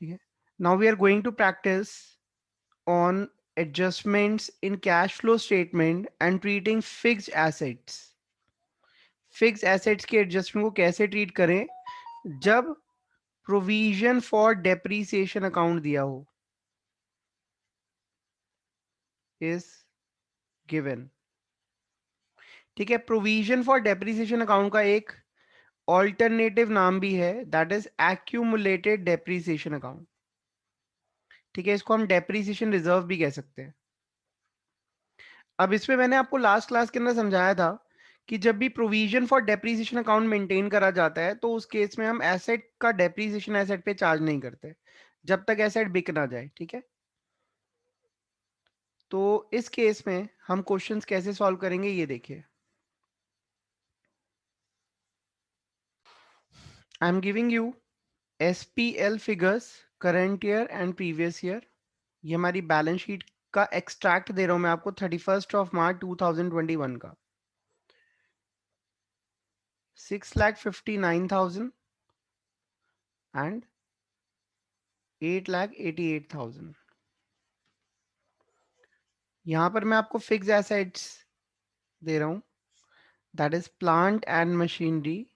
ठीक है, now we are going to practice on adjustments in cash flow statement and treating fixed assets. Fixed assets के adjustment को कैसे treat करें जब प्रोविजन फॉर डेप्रीसिएशन अकाउंट दिया हो इज गिवन। ठीक है, प्रोविजन फॉर डेप्रीसिएशन अकाउंट का एक ऑल्टरनेटिव नाम भी है, that is accumulated depreciation account. ठीक है, इसको हम डेप्रीसिएशन रिजर्व भी कह सकते हैं। अब इसमें मैंने आपको लास्ट क्लास के अंदर समझाया था कि जब भी provision for depreciation account maintain करा जाता है तो उस केस में हम एसेट का डेप्रीसिएशन एसेट पे चार्ज नहीं करते जब तक एसेट बिक ना जाए। ठीक है, तो इस केस में हम क्वेश्चंस कैसे सॉल्व करेंगे ये देखिए। I am giving you SPL figures current year and previous year. ये हमारी बैलेंस शीट का एक्सट्रैक्ट दे रहा हूं मैं आपको 31 मार्च 2021 का। 6,59,000 एंड 8,88,000। यहां पर मैं आपको फिक्स एसेट्स दे रहा हूं, that is plant and machinery,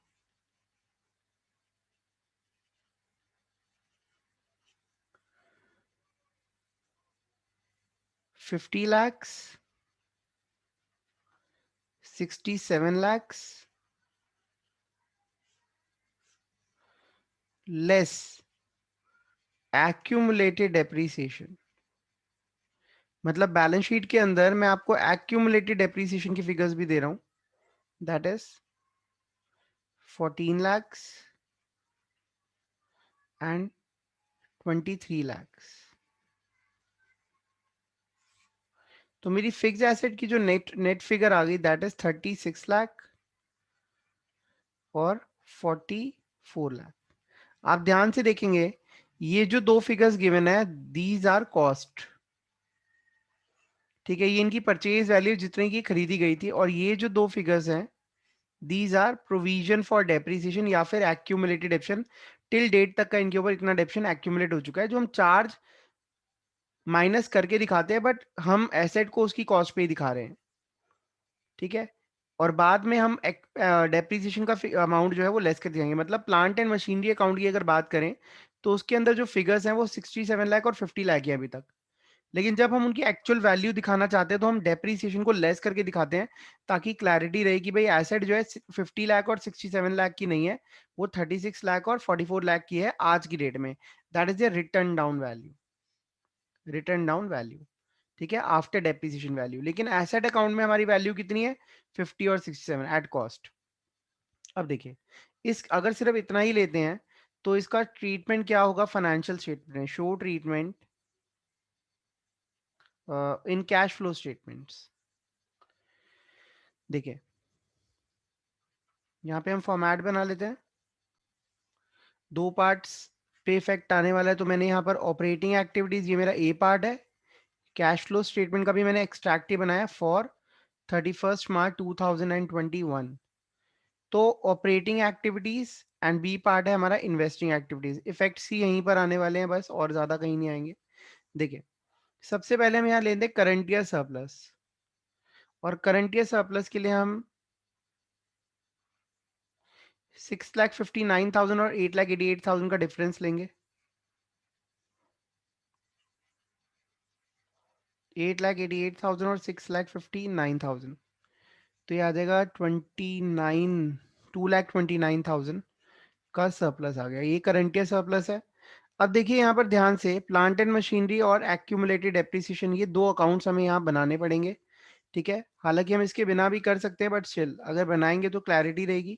50 lakhs, 67 lakhs less accumulated depreciation. मतलब बैलेंस शीट के अंदर मैं आपको एक्यूमुलेटेड डेप्रीसिएशन की फिगर्स भी दे रहा हूं, that is 14 lakhs and 23 lakhs। तो मेरी फिक्स एसेट की जो नेट फिगर आ गई दैट इज 36 लाख और 44 लाख। आप ध्यान से देखेंगे ये जो दो फिगर्स गिवन है दीज आर कॉस्ट। ठीक है, ये इनकी परचेज वैल्यू जितने की खरीदी गई थी, और ये जो दो फिगर्स हैं these are provision for depreciation या फिर एक्यूमुलेटेड डेप्शन। टिल डेट तक का इनके ऊपर इतना डेप्शन एक्यूमुलेट हो चुका है जो हम चार्ज माइनस करके दिखाते हैं, बट हम एसेट को उसकी कॉस्ट पे ही दिखा रहे हैं। ठीक है, और बाद में हम डेप्रीसिएशन का अमाउंट जो है वो लेस कर दिखाएंगे। मतलब प्लांट एंड मशीनरी अकाउंट की अगर बात करें तो उसके अंदर जो फिगर्स हैं वो 67 लाख और 50 लाख है अभी तक। लेकिन जब हम उनकी एक्चुअल वैल्यू दिखाना चाहते हैं तो हम डेप्रीसिएशन को लेस करके दिखाते हैं ताकि क्लैरिटी रहे कि भाई एसेट जो है 50 लाख और 67 लाख की नहीं है, वो 36 लाख और 44 लाख की है आज की डेट में। That is the return down value, return down value. ठीक है, आफ्टर डेप्रिसिएशन वैल्यू। लेकिन एसेट अकाउंट में हमारी वैल्यू कितनी है 50 और 67 एट कॉस्ट। अब देखिए, इस अगर सिर्फ इतना ही लेते हैं तो इसका ट्रीटमेंट क्या होगा फाइनेंशियल स्टेटमेंट में, show treatment in cash flow statements. देखिए यहाँ पे हम फॉर्मेट बना लेते हैं, दो पार्ट्स पे इफेक्ट आने वाला है। तो मैंने यहाँ पर ऑपरेटिंग एक्टिविटीज, ये मेरा ए पार्ट है। कैश फ्लो स्टेटमेंट का भी मैंने एक्सट्रैक्ट ही बनाया फॉर 31 मार्च 2021। तो operating activities and B part है हमारा इन्वेस्टिंग एक्टिविटीज। इफेक्ट्स ही यहीं पर आने वाले हैं बस, और ज्यादा कहीं नहीं आएंगे। देखिए सबसे पहले हम यहाँ लेते हैं करंट ईयर सरप्लस, और करंट ईयर सरप्लस के लिए हम 6,59,000 और 8,88,000 का डिफरेंस लेंगे। 8,88,000 और 6,59,000, तो ये आ जाएगा 2,29,000 का सरप्लस आ गया। ये करंट ईयर सरप्लस है। अब देखिए यहाँ पर ध्यान से, प्लांट एंड मशीनरी और एक्यूमुलेटेड डेप्रिसिएशन, ये दो अकाउंट्स हमें यहाँ बनाने पड़ेंगे। ठीक है, हालांकि हम इसके बिना भी कर सकते हैं बट स्टिल अगर बनाएंगे तो क्लैरिटी रहेगी।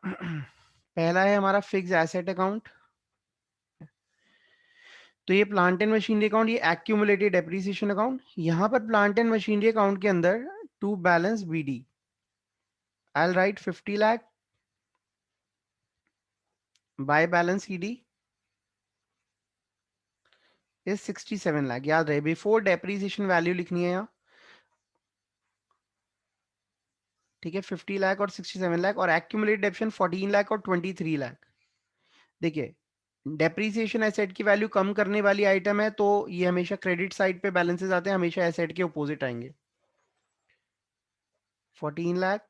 पहला है हमारा फिक्स एसेट अकाउंट। तो ये प्लांट एंड मशीनरी अकाउंट, ये एक्यूमुलेटेड डेप्रिसिएशन अकाउंट। यहाँ पर प्लांट एंड मशीनरी अकाउंट के अंदर to balance BD, I will write 50 lakh by balance ED is 67 lakh. याद रहे बिफोर डेप्रिसिएशन वैल्यू लिखनी है यहाँ। ठीक है, 50 लाख और 67 लाख, और एक्यूमुलेटेड डेप्शन 14 लाख और 23 लाख। देखिए डेप्रीसिएशन एसेट की वैल्यू कम करने वाली आइटम है, तो ये हमेशा क्रेडिट साइड पे बैलेंसेस आते हैं, हमेशा एसेट के अपोजिट आएंगे। 14 लाख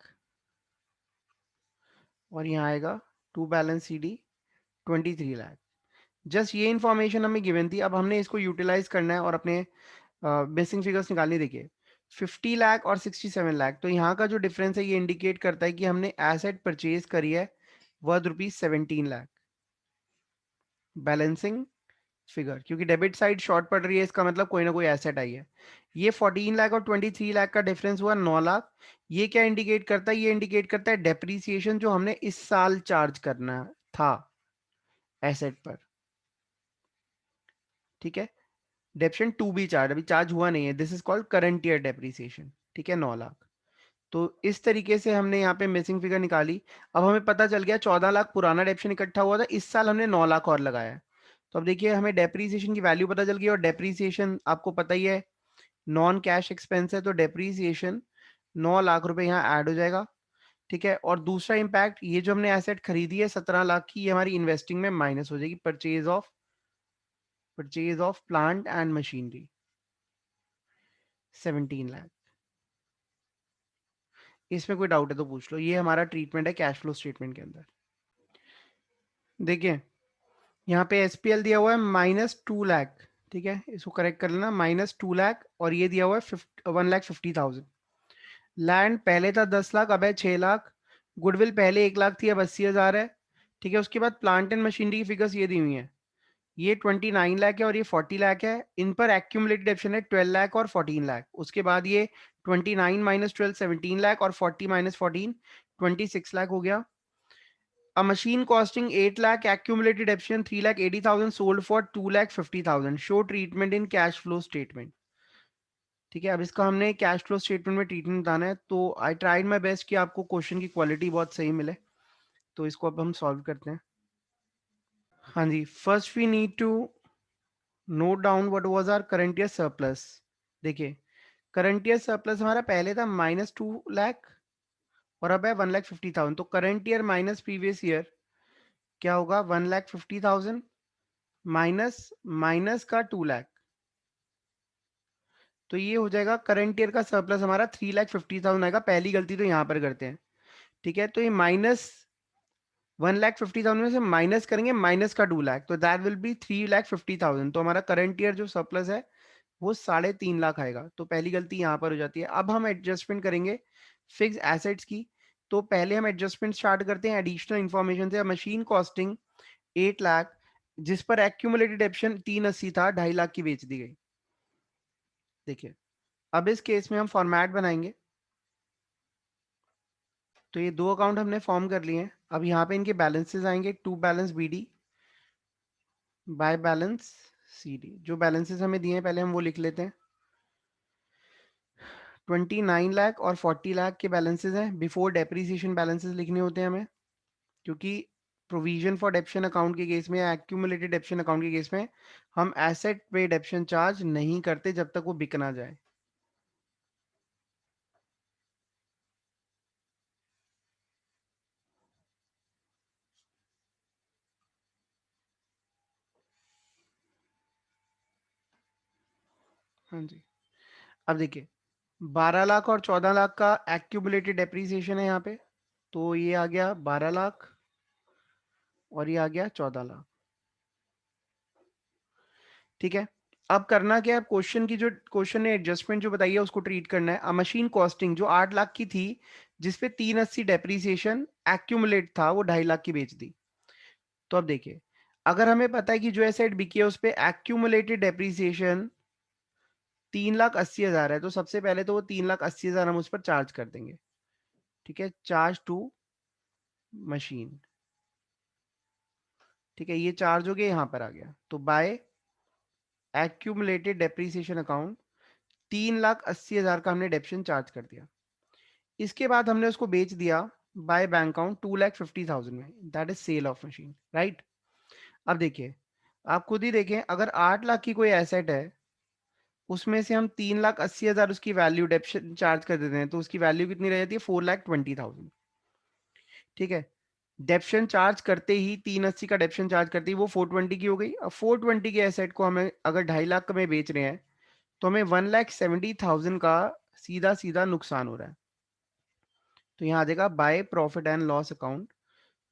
और यहाँ आएगा to balance CD 23 lakh. Just ये इंफॉर्मेशन हमें गिवन थी, अब हमने इसको यूटिलाइज करना है और अपने बेसिक फिगर्स निकालनी। देखिए 50 लाख और 67 लाख, तो यहाँ का जो डिफरेंस है ये इंडिकेट करता है कि हमने एसेट परचेज करी है worth rupees 17 lakh. Balancing figure, क्योंकि डेबिट साइड शॉर्ट पड़ रही है, इसका मतलब कोई ना कोई एसेट आई है। ये 14 लाख और 23 लाख का डिफरेंस हुआ 9 लाख। ये क्या इंडिकेट करता है? ये इंडिकेट करता है डेप्रीसिएशन जो हमने इस साल चार्ज करना था एसेट पर। ठीक है, डेप्शन टू बी चार्ज, अभी चार्ज हुआ नहीं है, this is called current year depreciation. ठीक है, 9 लाख। तो इस तरीके से हमने यहाँ पे मिसिंग फिगर निकाली। अब हमें पता चल गया 14 लाख पुराना डेप्शन इकट्ठा हुआ था, इस साल हमने 9 लाख और लगाया है। तो अब देखिए हमें डेप्रीसिएशन की वैल्यू पता चल गई, और डेप्रीसिएशन आपको पता ही है नॉन कैश एक्सपेंस है, तो डेप्रीसिएशन 9 लाख रुपए यहाँ ऐड हो जाएगा। ठीक है, और दूसरा इंपैक्ट, ये जो हमने एसेट खरीदी है 17 लाख की, ये हमारी इन्वेस्टिंग में माइनस हो जाएगी। Purchase of plant and machinery 17 lakh. इसमें कोई डाउट है तो पूछ लो, ये हमारा ट्रीटमेंट है कैश फ्लो स्टेटमेंट के अंदर। देखिए यहाँ पे एसपीएल दिया हुआ है -2 लाख। ठीक है, इसको करेक्ट कर लेना, -2 लाख, और ये दिया हुआ है 1,50,000। लैंड पहले था 10 लाख, अब है 6 लाख। गुडविल पहले 1 लाख थी, अब 80,000 है। ठीक है, उसके बाद प्लांट एंड मशीनरी की फिगर्स ये दी हुई है, ये 29 लाख है और ये 40 लाख है। इन पर एक्यूमुलेटेड ऑप्शन है 12 लाख और 14 लाख। उसके बाद ये 29 माइनस 12 17 लाख, और 40 माइनस 14 26 लाख हो गया। A machine costing 8 lakh, accumulated option 3,80,000, sold for 2,50,000. Show treatment in cash flow statement. ठीक है, अब इसका हमने कैश फ्लो स्टेटमेंट में ट्रीटमेंट बताना है, तो आई ट्राइड माई बेस्ट कि आपको क्वेश्चन की क्वालिटी बहुत सही मिले। तो इसको अब हम सॉल्व करते हैं। हाँ जी, first we need to note down what was our current year surplus. देखिए करंट ईयर सरप्लस हमारा पहले था -2 लाख और अब है 1,50,000। तो current year minus previous year क्या होगा? 1,50,000 माइनस माइनस का 2 लाख, तो ये हो जाएगा करंट ईयर का सरप्लस हमारा 3,50,000 आएगा। पहली गलती तो यहाँ पर करते हैं। ठीक है, तो ये -1,50,000 में से माइनस करेंगे माइनस का 2 लाख, तो दैट विल बी 3,50,000। तो हमारा करंट ईयर जो सरप्लस है वो 3.5 लाख आएगा। तो पहली गलती यहाँ पर हो जाती है। अब हम एडजस्टमेंट करेंगे फिक्स एसेट्स की। तो पहले हम एडजस्टमेंट स्टार्ट करते हैं एडिशनल इंफॉर्मेशन से। मशीन कॉस्टिंग 8 लाख, जिस पर एक्यूमुलेटेड ऑप्शन 380 था, 2.5 लाख की बेच दी गई। देखिए अब इस केस में हम फॉर्मेट बनाएंगे। तो ये दो अकाउंट हमने फॉर्म कर लिए हैं। अब यहाँ पे इनके बैलेंसेस आएंगे, to balance BD by balance CD. जो बैलेंसेस हमें दिए हैं पहले हम वो लिख लेते हैं। 29 लाख और 40 लाख के बैलेंसेस हैं। बिफोर डेप्रीसिएशन बैलेंसेस लिखने होते हैं हमें, क्योंकि प्रोविजन फॉर डेप्शन अकाउंट के केस में या एक्यूमुलेटेड डेप्शन अकाउंट के केस में हम एसेट पे डेप्शन चार्ज नहीं करते जब तक वो बिक ना जाए। हाँ जी, अब देखिए 12 लाख और 14 लाख का एक्यूमुलेटेड डेप्रीसिएशन है यहाँ पे। तो ये आ गया 12 लाख और ये आ गया 14 लाख। ठीक है, अब करना क्या है? क्वेश्चन की जो क्वेश्चन ने एडजस्टमेंट जो बताई है उसको ट्रीट करना है। मशीन कॉस्टिंग जो 8 लाख की थी, जिसपे 380 डेप्रीसिएशन एक्यूमुलेट था, वो 2.5 लाख की बेच दी। तो अब देखिए अगर हमें पता है कि जो एसेट बिकी है उस पे एक्यूमुलेटेड डेप्रीसिएशन 3,80,000 है, तो सबसे पहले तो वो 3,80,000 हम उस पर चार्ज कर देंगे। ठीक है, चार्ज टू मशीन। ठीक है, ये चार्ज हो गया, यहां पर आ गया। तो बाय एक्यूमुलेटेड डेप्रीसिएशन अकाउंट 3,80,000 का हमने डेप्शन चार्ज कर दिया। इसके बाद हमने उसको बेच दिया बाय बैंक अकाउंट 2,50,000 में, that is sale of machine, right. अब देखिए आप खुद ही देखें, अगर 8 लाख की कोई एसेट है, उसमें से हम 3,80,000 उसकी वैल्यू डेप्शन चार्ज कर देते हैं, तो उसकी वैल्यू कितनी रह जाती है? 4,20,000। ठीक है, डेप्शन चार्ज करते ही 380 का डेप्शन चार्ज करते ही वो 420 की हो गई। अब 420 के एसेट को हमें अगर 2.5 लाख में बेच रहे हैं तो हमें 1,70,000 का सीधा सीधा नुकसान हो रहा है। तो यहाँ आ जाएगा by profit and loss account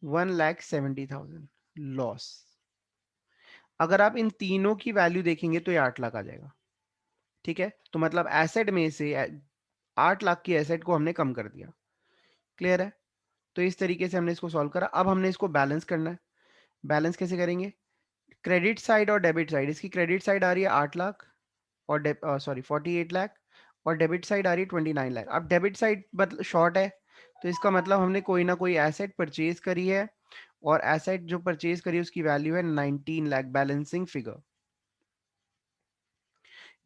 1,70,000 loss. अगर आप इन तीनों की वैल्यू देखेंगे तो ये 8 लाख आ जाएगा। ठीक है, तो मतलब एसेट में से 8 लाख की एसेट को हमने कम कर दिया। क्लियर है? तो इस तरीके से हमने इसको सॉल्व करा। अब हमने इसको बैलेंस करना है। बैलेंस कैसे करेंगे? क्रेडिट साइड और डेबिट साइड, इसकी क्रेडिट साइड आ रही है 8 लाख और सॉरी 48 लाख, और डेबिट साइड आ रही है 29 लाख। अब डेबिट साइड मतलब शॉर्ट है, तो इसका मतलब हमने कोई ना कोई एसेट परचेज करी है, और एसेट जो परचेज करी है उसकी वैल्यू है 19 लाख, बैलेंसिंग फिगर।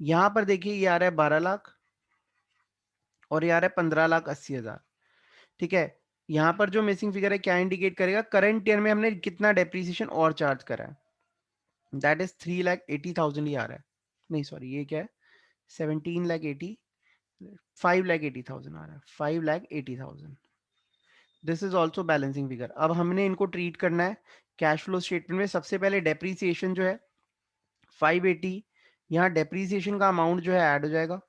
यहां पर देखिए ये आ रहा है 12 लाख और ये आ रहा है 15,80,000। ठीक है, यहां पर जो मिसिंग फिगर है क्या इंडिकेट करेगा? करंट ईयर में हमने कितना डेप्रीसिएशन और चार्ज करा है, दैट इज 3,80,000 ही आ रहा है। नहीं सॉरी, ये क्या है? 17,80, 5,80,000 आ रहा है, 5,80,000। This is also balancing figure. अब हमने इनको ट्रीट करना है कैश फ्लो स्टेटमेंट में। सबसे पहले डेप्रीसिएशन जो है 580, यहाँ डेप्रीसिएशन का अमाउंट जो है ऐड हो जाएगा।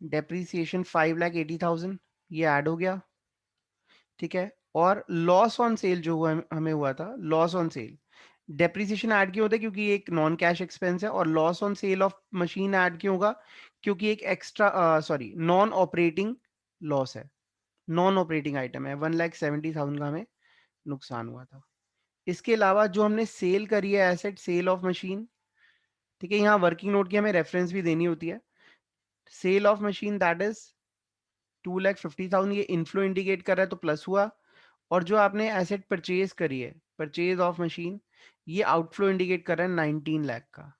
डेप्रीसिएशन 5,80,000 ये ऐड हो गया। ठीक है, और लॉस ऑन सेल जो हुआ हमें हुआ था, loss on sale, depreciation add क्यों होता है? क्योंकि एक नॉन कैश एक्सपेंस है। और loss on sale of machine add क्यों होगा? क्योंकि एक extra sorry non operating loss है, नॉन ऑपरेटिंग आइटम है। 1,70,000 का हमें नुकसान हुआ था। इसके अलावा जो हमने सेल करी है एसेट, सेल ऑफ मशीन, ठीक है, यहाँ वर्किंग नोट की हमें रेफरेंस भी देनी होती है। Sale of machine that is 2,50,000, ये इनफ्लो इंडिकेट कर रहा है तो प्लस हुआ। और जो आपने एसेट परचेज करी है, परचेज ऑफ मशीन, ये आउटफ्लो इंडिकेट कर रहा है 19 लाख का।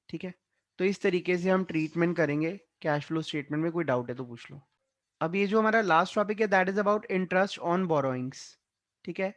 ठीक है, तो इस तरीके से हम ट्रीटमेंट करेंगे कैश फ्लो स्टेटमेंट में। कोई डाउट है तो पूछ लो। अब ये जो हमारा लास्ट टॉपिक है that is about interest on borrowings. ठीक है,